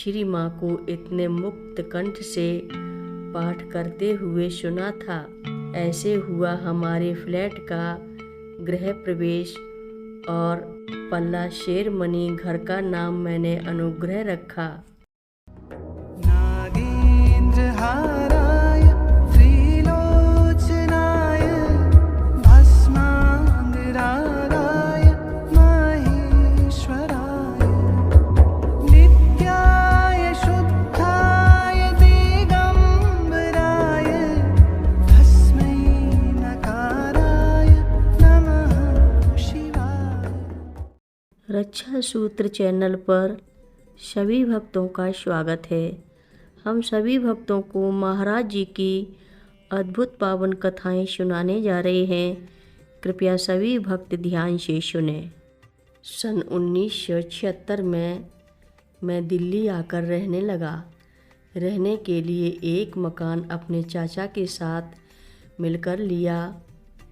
श्री माँ को इतने मुक्त कंठ से पाठ करते हुए सुना था। ऐसे हुआ हमारे फ्लैट का गृह प्रवेश और पल्ला शेरमणि घर का नाम मैंने अनुग्रह रखा। नागेंद्रहाराय त्रिलोचनाय भस्मांगरागाय महेश्वराय नित्याय शुद्धाय दिगंबराय तस्मै नकाराय नमः शिवाय। रक्षा सूत्र चैनल पर सभी भक्तों का स्वागत है। हम सभी भक्तों को महाराज जी की अद्भुत पावन कथाएं सुनाने जा रहे हैं। कृपया सभी भक्त ध्यान से सुने। सन 1976 में मैं दिल्ली आकर रहने लगा। रहने के लिए एक मकान अपने चाचा के साथ मिलकर लिया।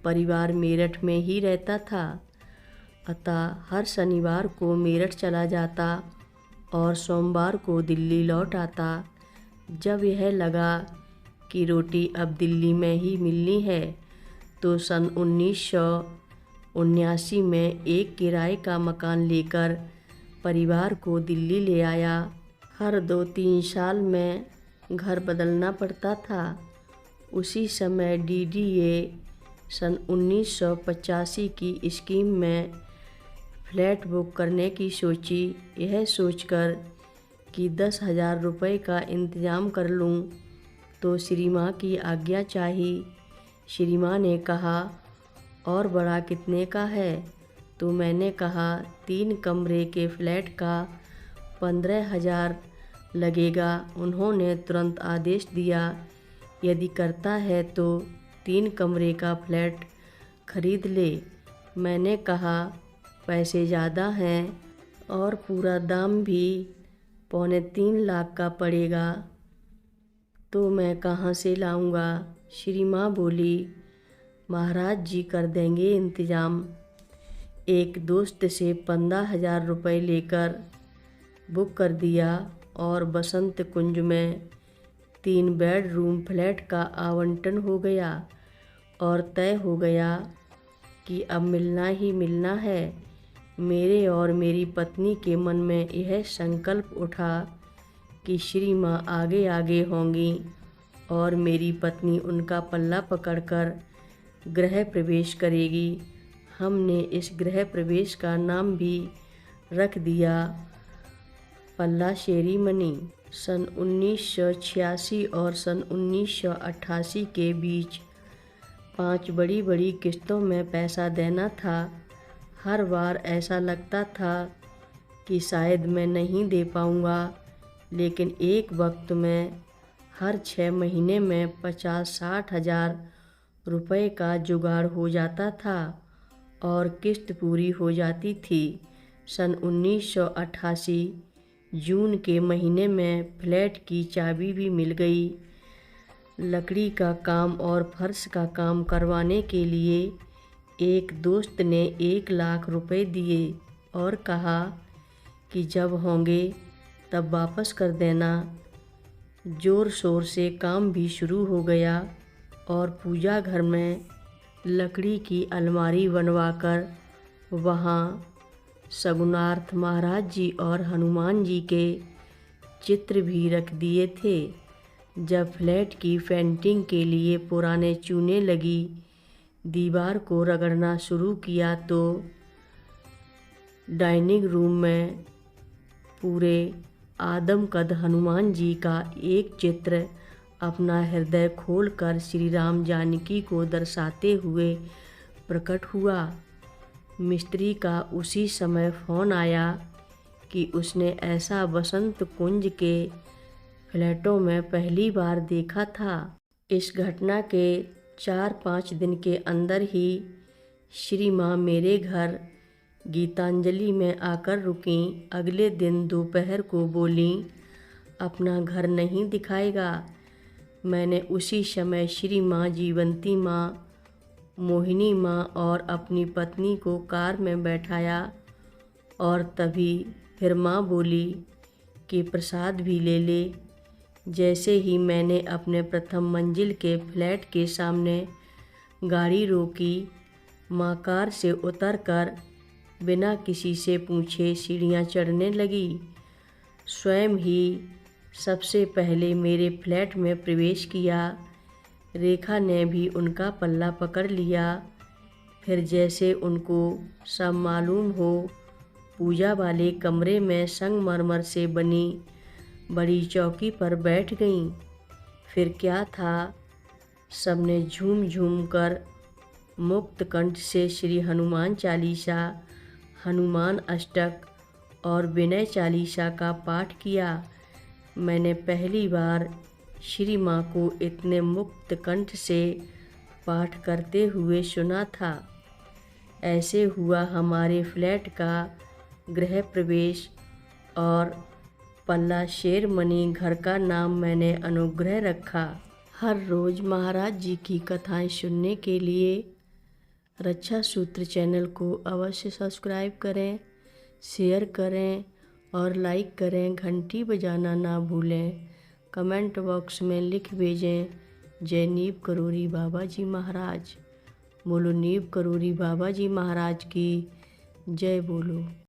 परिवार मेरठ में ही रहता था, अतः हर शनिवार को मेरठ चला जाता और सोमवार को दिल्ली लौट आता। जब यह लगा कि रोटी अब दिल्ली में ही मिलनी है तो सन 1979 में एक किराए का मकान लेकर परिवार को दिल्ली ले आया। हर 2-3 साल में घर बदलना पड़ता था। उसी समय DDA सन 1985 की स्कीम में फ्लैट बुक करने की सोची। यह सोचकर कि 10,000 रुपये का इंतज़ाम कर लूं तो श्री माँ की आज्ञा चाहिए। श्री माँ ने कहा, और बड़ा कितने का है? तो मैंने कहा 3 कमरे के फ्लैट का 15,000 लगेगा। उन्होंने तुरंत आदेश दिया, यदि करता है तो 3 कमरे का फ्लैट खरीद ले। मैंने कहा पैसे ज़्यादा हैं और पूरा दाम भी 2.25 लाख का पड़ेगा, तो मैं कहाँ से लाऊंगा? श्री माँ बोली, महाराज जी कर देंगे इंतज़ाम। एक दोस्त से 15,000 रुपये लेकर बुक कर दिया और बसंत कुंज में 3 बेडरूम फ्लैट का आवंटन हो गया और तय हो गया कि अब मिलना ही मिलना है। मेरे और मेरी पत्नी के मन में यह संकल्प उठा कि श्री माँ आगे आगे होंगी और मेरी पत्नी उनका पल्ला पकड़कर गृह प्रवेश करेगी। हमने इस गृह प्रवेश का नाम भी रख दिया पल्ला शेरमणि। सन 1986 और सन 1988 के बीच 5 बड़ी बड़ी किस्तों में पैसा देना था। हर बार ऐसा लगता था कि शायद मैं नहीं दे पाऊँगा, लेकिन एक वक्त में हर 6 महीने में 50-60 हज़ार रुपये का जुगाड़ हो जाता था और किस्त पूरी हो जाती थी। सन 1988 जून के महीने में फ्लैट की चाबी भी मिल गई। लकड़ी का काम और फर्श का काम करवाने के लिए एक दोस्त ने 1 लाख रुपए दिए और कहा कि जब होंगे तब वापस कर देना। ज़ोर शोर से काम भी शुरू हो गया और पूजा घर में लकड़ी की अलमारी बनवाकर वहाँ सगुणार्थ महाराज जी और हनुमान जी के चित्र भी रख दिए थे। जब फ्लैट की पेंटिंग के लिए पुराने चूने लगी दीवार को रगड़ना शुरू किया तो डाइनिंग रूम में पूरे आदमकद हनुमान जी का एक चित्र अपना हृदय खोलकर श्री राम जानकी को दर्शाते हुए प्रकट हुआ। मिस्त्री का उसी समय फ़ोन आया कि उसने ऐसा बसंत कुंज के फ्लैटों में पहली बार देखा था। इस घटना के 4-5 दिन के अंदर ही श्री माँ मेरे घर गीतांजलि में आकर रुकीं। अगले दिन दोपहर को बोलीं, अपना घर नहीं दिखाएगा। मैंने उसी समय श्री माँ, जीवंती माँ, मोहिनी माँ और अपनी पत्नी को कार में बैठाया और तभी फिर माँ बोली के प्रसाद भी ले ले। जैसे ही मैंने अपने प्रथम मंजिल के फ्लैट के सामने गाड़ी रोकी, माँ कार से उतरकर बिना किसी से पूछे सीढ़ियाँ चढ़ने लगी। स्वयं ही सबसे पहले मेरे फ्लैट में प्रवेश किया। रेखा ने भी उनका पल्ला पकड़ लिया। फिर जैसे उनको सब मालूम हो, पूजा वाले कमरे में संगमरमर से बनी बड़ी चौकी पर बैठ गईं। फिर क्या था, सबने झूम झूम कर मुक्त कंठ से श्री हनुमान चालीसा, हनुमान अष्टक और विनय चालीसा का पाठ किया। मैंने पहली बार श्री माँ को इतने मुक्त कंठ से पाठ करते हुए सुना था। ऐसे हुआ हमारे फ्लैट का गृह प्रवेश और पल्ला शेरमणि घर का नाम मैंने अनुग्रह रखा। हर रोज़ महाराज जी की कथाएं सुनने के लिए रक्षा सूत्र चैनल को अवश्य सब्सक्राइब करें, शेयर करें और लाइक करें। घंटी बजाना ना भूलें। कमेंट बॉक्स में लिख भेजें, जय नीव करोरी बाबा जी महाराज। बोलो नीव करोरी बाबा जी महाराज की जय बोलो।